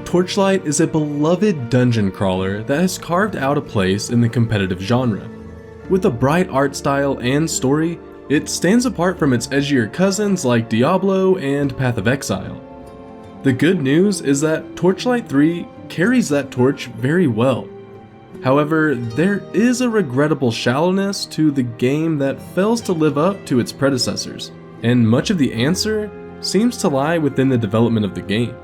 Torchlight is a beloved dungeon crawler that has carved out a place in the competitive genre. With a bright art style and story, it stands apart from its edgier cousins like Diablo and Path of Exile. The good news is that Torchlight 3 carries that torch very well. However, there is a regrettable shallowness to the game that fails to live up to its predecessors, and much of the answer seems to lie within the development of the game.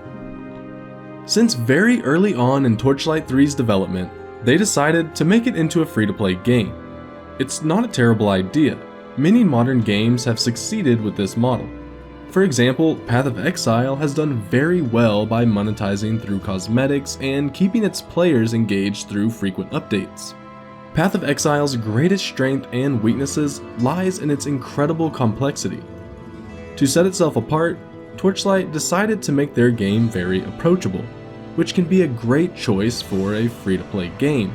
Since very early on in Torchlight 3's development, they decided to make it into a free-to-play game. It's not a terrible idea. Many modern games have succeeded with this model. For example, Path of Exile has done very well by monetizing through cosmetics and keeping its players engaged through frequent updates. Path of Exile's greatest strength and weaknesses lies in its incredible complexity. To set itself apart, Torchlight decided to make their game very approachable, which can be a great choice for a free-to-play game.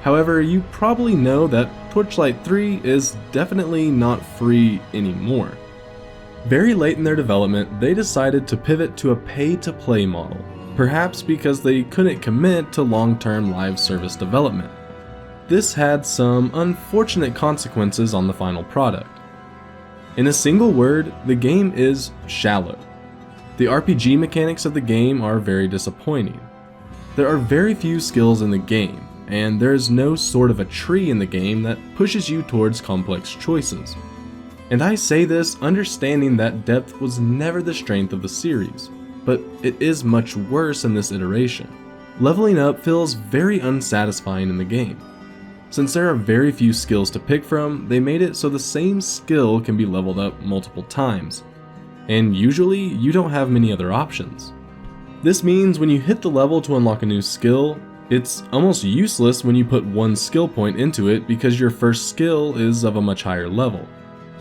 However, you probably know that Torchlight 3 is definitely not free anymore. Very late in their development, they decided to pivot to a pay-to-play model, perhaps because they couldn't commit to long-term live service development. This had some unfortunate consequences on the final product. In a single word, the game is shallow. The RPG mechanics of the game are very disappointing. There are very few skills in the game, and there is no sort of a tree in the game that pushes you towards complex choices. And I say this understanding that depth was never the strength of the series, but it is much worse in this iteration. Leveling up feels very unsatisfying in the game. Since there are very few skills to pick from, they made it so the same skill can be leveled up multiple times, and usually you don't have many other options. This means when you hit the level to unlock a new skill, it's almost useless when you put one skill point into it because your first skill is of a much higher level.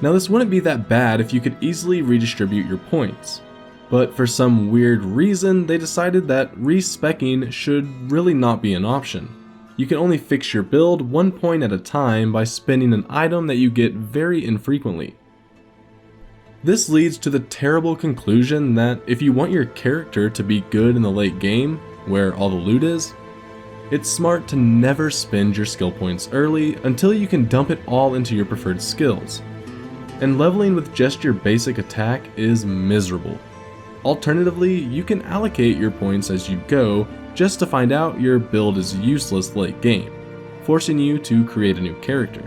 Now this wouldn't be that bad if you could easily redistribute your points, but for some weird reason they decided that respecking should really not be an option. You can only fix your build 1 point at a time by spending an item that you get very infrequently. This leads to the terrible conclusion that if you want your character to be good in the late game, where all the loot is, it's smart to never spend your skill points early until you can dump it all into your preferred skills. And leveling with just your basic attack is miserable. Alternatively, you can allocate your points as you go just to find out your build is useless late game, forcing you to create a new character.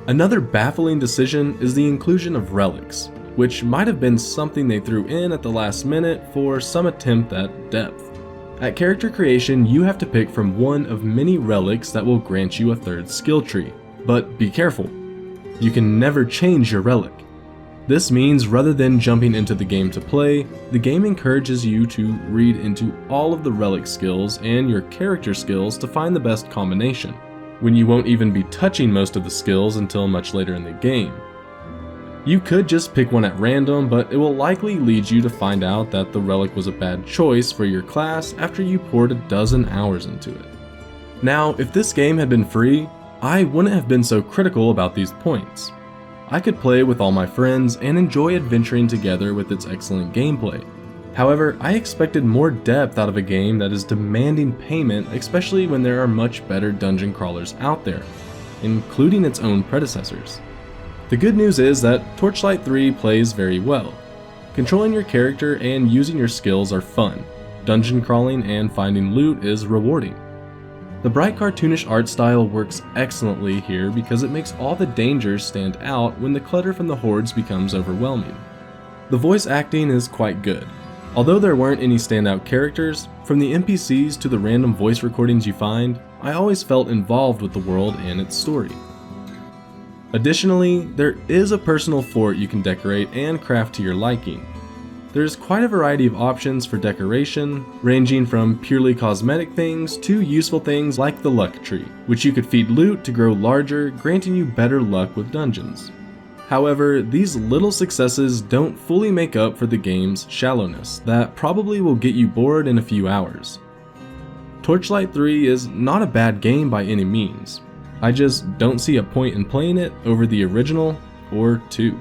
Another baffling decision is the inclusion of relics, which might have been something they threw in at the last minute for some attempt at depth. At character creation, you have to pick from one of many relics that will grant you a third skill tree, but be careful. You can never change your relic. This means rather than jumping into the game to play, the game encourages you to read into all of the relic skills and your character skills to find the best combination, when you won't even be touching most of the skills until much later in the game. You could just pick one at random, but it will likely lead you to find out that the relic was a bad choice for your class after you poured a dozen hours into it. Now, if this game had been free, I wouldn't have been so critical about these points. I could play with all my friends and enjoy adventuring together with its excellent gameplay. However, I expected more depth out of a game that is demanding payment, especially when there are much better dungeon crawlers out there, including its own predecessors. The good news is that Torchlight 3 plays very well. Controlling your character and using your skills are fun. Dungeon crawling and finding loot is rewarding. The bright cartoonish art style works excellently here because it makes all the dangers stand out when the clutter from the hordes becomes overwhelming. The voice acting is quite good. Although there weren't any standout characters, from the NPCs to the random voice recordings you find, I always felt involved with the world and its story. Additionally, there is a personal fort you can decorate and craft to your liking. There's quite a variety of options for decoration, ranging from purely cosmetic things to useful things like the luck tree, which you could feed loot to grow larger, granting you better luck with dungeons. However, these little successes don't fully make up for the game's shallowness that probably will get you bored in a few hours. Torchlight 3 is not a bad game by any means. I just don't see a point in playing it over the original or 2.